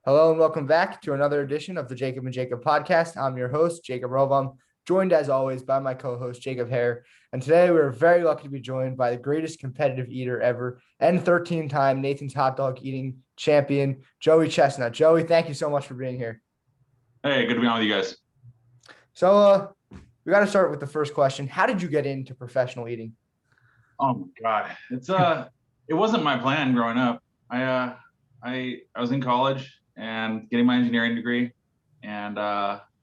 Hello and welcome back to another edition of the Jacob and Jacob podcast. I'm your host, Jacob Rovam, joined as always by my co-host, Jacob Hare. And today we're very lucky to be joined by the greatest competitive eater ever and 13-time Nathan's hot dog eating champion, Joey Chestnut. Joey, thank you so much for being here. Hey, good to be on with you guys. So we got to start with the first question. How did you get into professional eating? Oh my God. It wasn't my plan growing up. I was in college and getting my engineering degree, and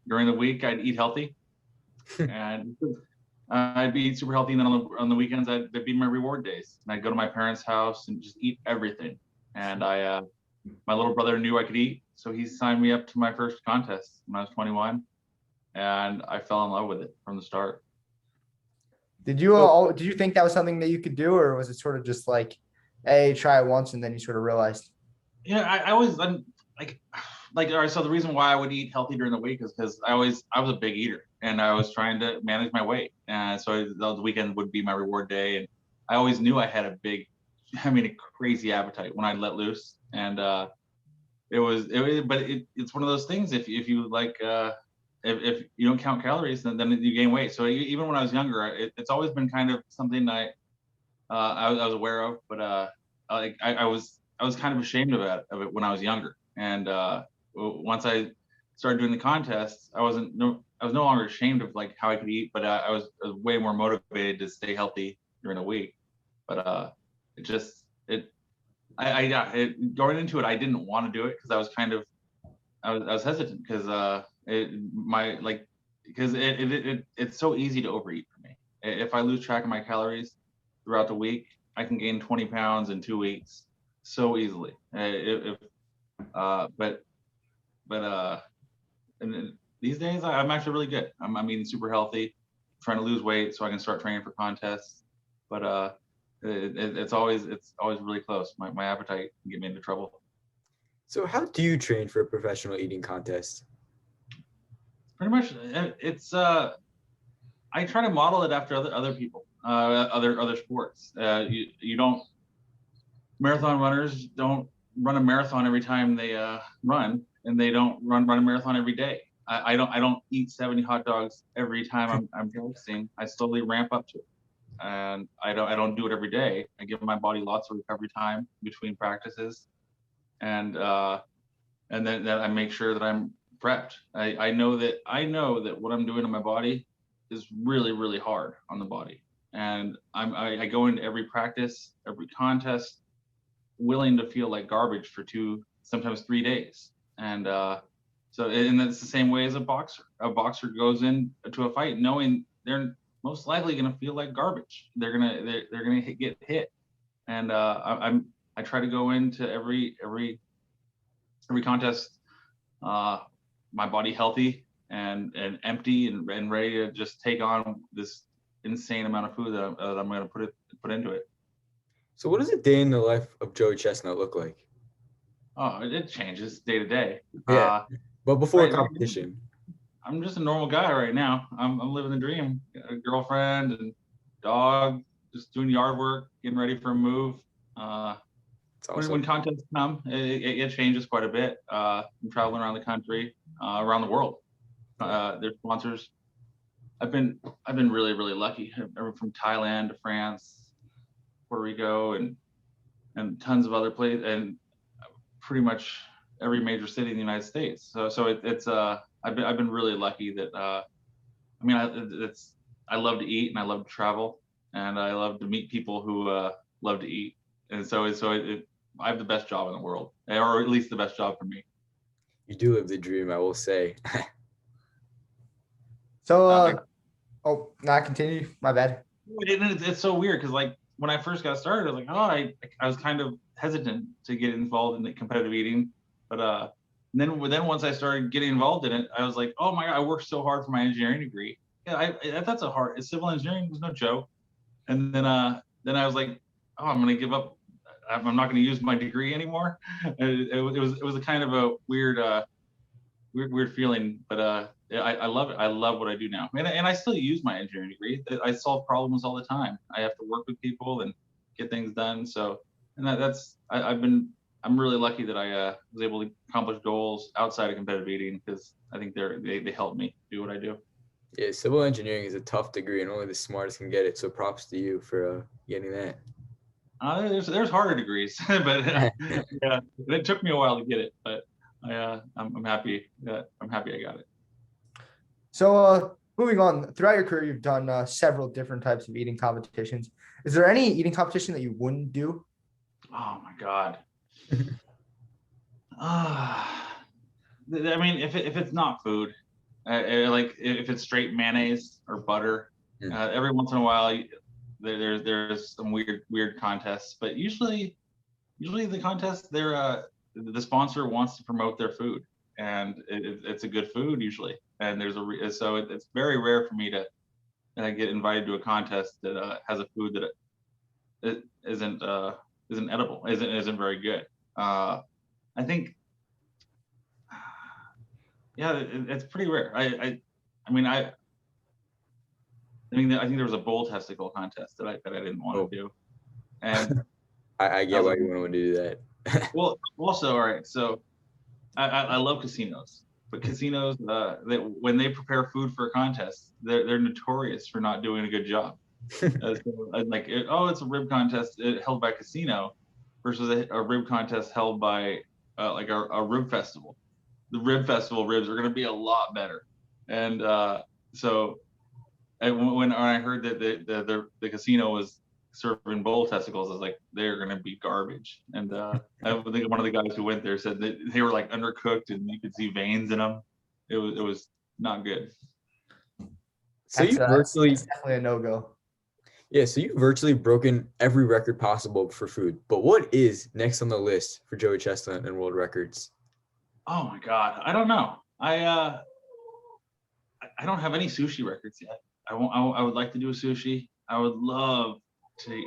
during the week I'd eat healthy, and I'd be super healthy, and then on the weekends that'd be my reward days, and I'd go to my parents' house and just eat everything. And my little brother knew I could eat, so he signed me up to my first contest when I was 21, and I fell in love with it from the start. Did you think that was something that you could do, or was it sort of just like, hey, try it once and then you sort of realized? Yeah, I'm like all right. So the reason why I would eat healthy during the week is because I was a big eater, and I was trying to manage my weight, and so the weekend would be my reward day, and I always knew I had a crazy appetite when I let loose, and it's one of those things. If you like if you don't count calories, then you gain weight. So even when I was younger, it's always been kind of something I was aware of, but I was kind of ashamed of it when I was younger. And once I started doing the contests, I was no longer ashamed of like how I could eat, but I was way more motivated to stay healthy during the week. But going into it, I didn't want to do it because I was hesitant because it's so easy to overeat for me. If I lose track of my calories throughout the week, I can gain 20 pounds in 2 weeks so easily. And these days I'm actually really good. I'm eating super healthy, trying to lose weight so I can start training for contests. But it's always really close. My appetite can get me into trouble. So how do you train for a professional eating contest? Pretty much, I try to model it after other people, other sports. You don't Marathon runners don't run a marathon every time they run, and they don't run a marathon every day. I don't eat 70 hot dogs every time I'm practicing. I slowly ramp up to it, and I don't do it every day. I give my body lots of recovery time between practices, and then I make sure that I'm prepped. I know that what I'm doing to my body is really, really hard on the body, and I go into every practice, every contest, willing to feel like garbage for 2, sometimes 3 days. And and that's the same way as a boxer. A boxer goes into a fight knowing they're most likely going to feel like garbage. They're gonna get hit. And I try to go into every contest, my body healthy and empty and ready to just take on this insane amount of food that I'm going to put into it. So what does a day in the life of Joey Chestnut look like? Oh, it changes day to day. Yeah, but before right, a competition. I'm just a normal guy right now. I'm living the dream. A girlfriend and dog, just doing yard work, getting ready for a move. Awesome. When contests come, it changes quite a bit. I'm traveling around the country, around the world. There's sponsors. I've been really, really lucky. From Thailand to France, Puerto Rico, and tons of other places, and pretty much every major city in the United States. So I've been really lucky that I love to eat, and I love to travel, and I love to meet people who love to eat, and I have the best job in the world, or at least the best job for me. You do live the dream, I will say. So, not continue. My bad. It's so weird because like when I first got started, I was like, I was kind of hesitant to get involved in the competitive eating, but then once I started getting involved in it, I was like, oh my God, I worked so hard for my engineering degree. Yeah, that's civil engineering was no joke. And then I was like, oh, I'm gonna give up. I'm not gonna use my degree anymore. It was a kind of a weird feeling, but I love it. I love what I do now, and I still use my engineering degree. I solve problems all the time. I have to work with people and get things done. So, and I've been I'm really lucky that I was able to accomplish goals outside of competitive eating because I think they help me do what I do. Yeah, civil engineering is a tough degree, and only the smartest can get it. So props to you for getting that. There's harder degrees, but yeah, it took me a while to get it, but I'm happy that I got it. So, moving on, throughout your career, you've done several different types of eating competitions. Is there any eating competition that you wouldn't do? Oh my God. I mean, if it's not food, like if it's straight mayonnaise or butter, every once in a while there's some weird contests, but usually the contests the sponsor wants to promote their food, and it's a good food usually, and so it's very rare for me to get invited to a contest that has a food that it isn't edible, isn't very good. I think, yeah, it's pretty rare. I think there was a bull testicle contest that I didn't want to do, and I get why you wouldn't want to do that. well, also, all right, so I love casinos, but casinos when they prepare food for a contest, they're notorious for not doing a good job. So, it's a rib contest held by a casino versus a rib contest held by like a rib festival. The rib festival ribs are going to be a lot better, and so when I heard that the casino was serving bull testicles, I was like, they're going to be garbage. And I think one of the guys who went there said that they were like undercooked and you could see veins in them. It was not good. So you virtually that's definitely a no-go. Yeah, so you've virtually broken every record possible for food. But what is next on the list for Joey Chestnut and world records? Oh my God, I don't know. I don't have any sushi records yet. I would like to do a sushi. I would love to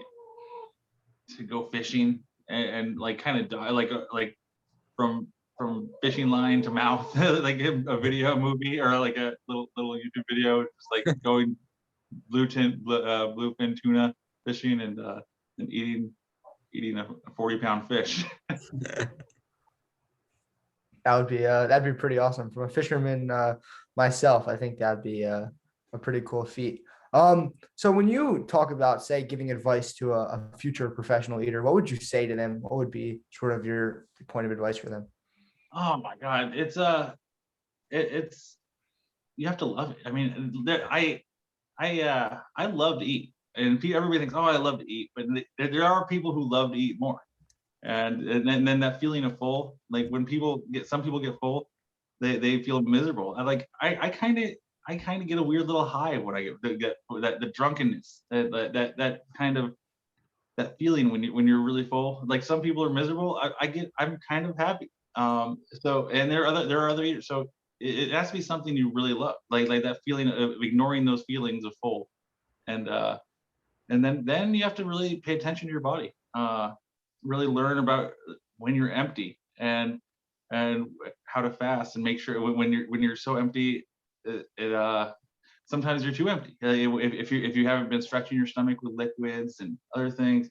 go fishing and like kind of die like from fishing line to mouth, like a video movie or like a little YouTube video, just like going bluefin tuna fishing and eating a 40-pound fish. That'd be pretty awesome. From a fisherman myself, I think that'd be a pretty cool feat. So when you talk about, say, giving advice to a future professional eater, what would you say to them? What would be sort of your point of advice for them? Oh my God, it's you have to love it. I mean, I love to eat, and everybody thinks, oh, I love to eat, but there are people who love to eat more, and then that feeling of full, like when some people get full, they feel miserable. I kind of get a weird little high when I get that the drunkenness, that kind of that feeling when you're really full. Like some people are miserable. I'm kind of happy. So and there are other eaters. So it has to be something you really love, like that feeling of ignoring those feelings of full, and then you have to really pay attention to your body. Really learn about when you're empty and how to fast and make sure when you're so empty, sometimes you're too empty. If you haven't been stretching your stomach with liquids and other things,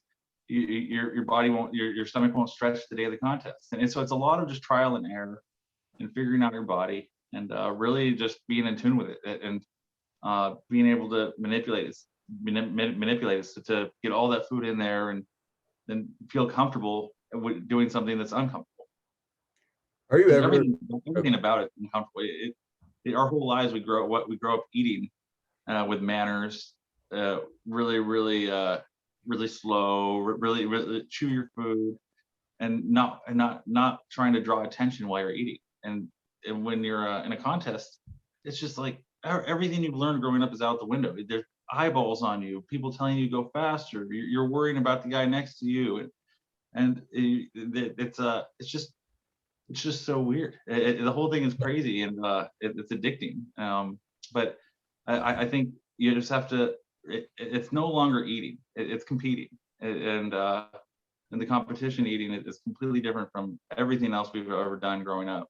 your body won't your stomach won't stretch the day of the contest. And so it's a lot of just trial and error and figuring out your body and really just being in tune with it and being able to manipulate it to get all that food in there and then feel comfortable with doing something that's uncomfortable. Are you ever everything about it is uncomfortable? Our whole lives we grow up eating with manners, really slow, really chew your food, and not trying to draw attention while you're eating. And when you're in a contest, it's just like everything you've learned growing up is out the window. There's eyeballs on you, people telling you to go faster. You're worrying about the guy next to you, and it's just so weird. The whole thing is crazy and it's addicting. But I think you just have to. It's no longer eating; it's competing, and the competition eating is completely different from everything else we've ever done growing up.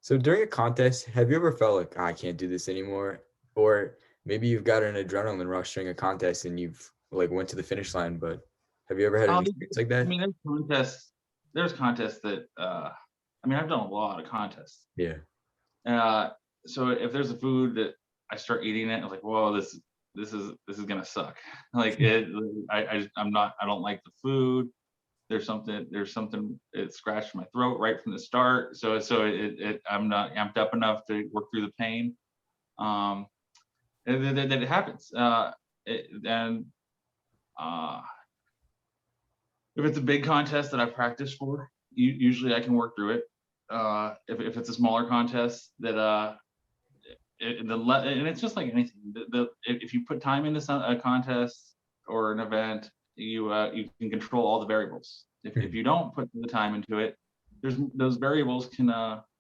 So during a contest, have you ever felt like, I can't do this anymore? Or maybe you've got an adrenaline rush during a contest and you've like went to the finish line, but have you ever had an experience like that? I mean, there's contests there's contests that I mean, I've done a lot of contests. Yeah. So if there's a food that I start eating it, I'm like, whoa, this is gonna suck. Like I don't like the food. There's something it scratched my throat right from the start. So I'm not amped up enough to work through the pain. Um, and then it happens. And if it's a big contest that I practiced for, usually I can work through it. If it's a smaller contest that and it's just like anything. If you put time into a contest or an event, you can control all the variables. If you don't put the time into it, there's those variables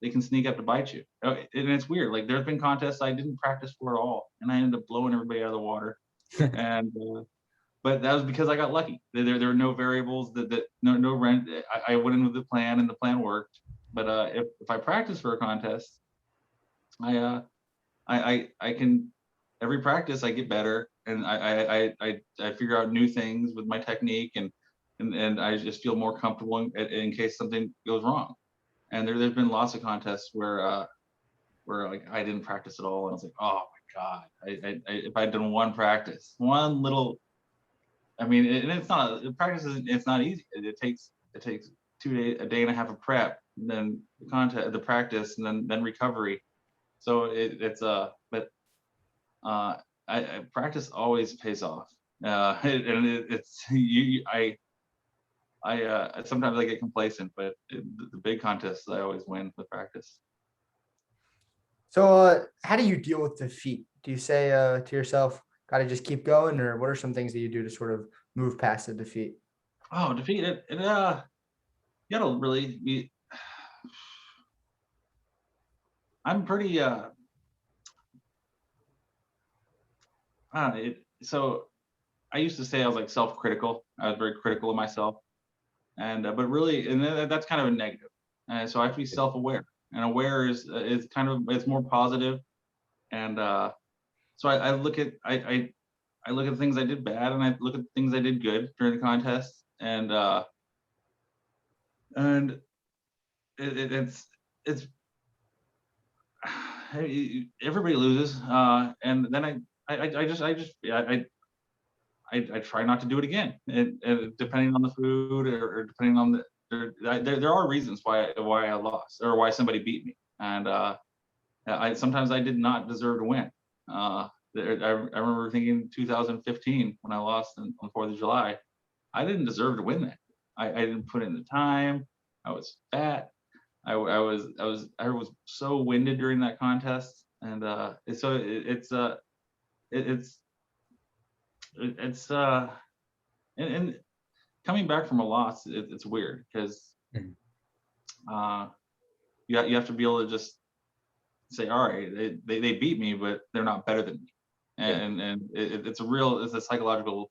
they can sneak up to bite you. And it's weird. Like there's been contests I didn't practice for at all, and I ended up blowing everybody out of the water. And but that was because I got lucky. There were no variables that no rent. I went in with the plan, and the plan worked. But if I practice for a contest, I can every practice I get better, and I figure out new things with my technique, and I just feel more comfortable in case something goes wrong. And there's been lots of contests where like I didn't practice at all, and I was like, oh my god, if I'd done one practice, one little, I mean, and it's not practice isn't, it's not easy. It takes 2 days, a day and a half of prep, and then the practice, and then recovery. So but I practice always pays off. It's sometimes I get complacent, but the big contests I always win with practice. So, how do you deal with defeat? Do you say to yourself, "Got to just keep going," or what are some things that you do to sort of move past the defeat? Oh, defeat it! You gotta really be. I'm pretty so I used to say I was like self-critical. I was very critical of myself, and but really, and that's kind of a negative. So I have to be self-aware, and aware is kind of, it's more positive. And so I look at I look at the things I did bad, and I look at the things I did good during the contest, and it's everybody loses, and then I try not to do it again. And depending on the food, or depending on there are reasons why I lost, or why somebody beat me, and sometimes I did not deserve to win. I remember thinking 2015 when I lost on 4th of July, I didn't deserve to win that. I didn't put in the time. I was fat. I was so winded during that contest, and so it's and coming back from a loss, it's weird because you have to be able to just say, all right, they beat me, but they're not better than me, and it's a psychological.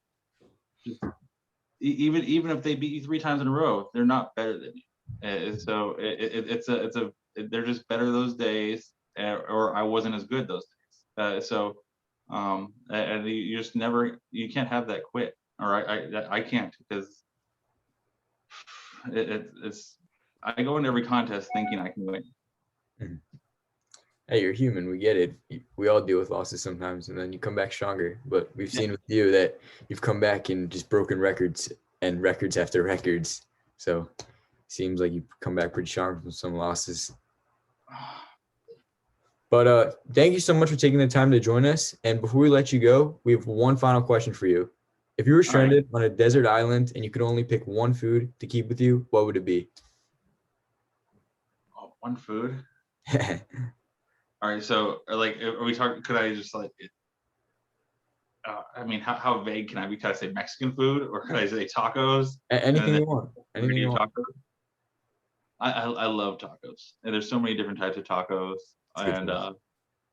Even if they beat you 3 times in a row, they're not better than you. So they're just better those days, or I wasn't as good those days. And you just you can't have that quit, or I can't, because it's I go into every contest thinking I can win. Mhm. Hey, you're human. We get it. We all deal with losses sometimes, and then you come back stronger. But we've seen with you that you've come back and just broken records and records after records. So seems like you've come back pretty strong from some losses. But thank you so much for taking the time to join us. And before we let you go, we have one final question for you. If you were stranded on a desert island and you could only pick one food to keep with you, what would it be? Oh, one food. All right, so like, are we talking? Could I just like? I mean, how vague can I be? Could I say Mexican food, or could I say tacos? Anything you want. Anything you want. I love tacos, and there's so many different types of tacos, and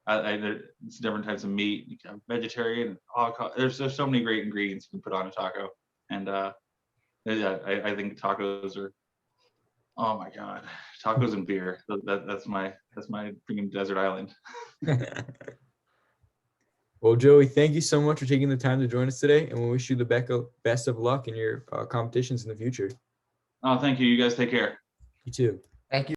there's different types of meat. You can have vegetarian. There's so many great ingredients you can put on a taco, and I think tacos are. Oh my God, tacos and beer. That's my freaking desert island. Well, Joey, thank you so much for taking the time to join us today, and we wish you the best of luck in your competitions in the future. Oh, thank you. You guys take care. You too. Thank you.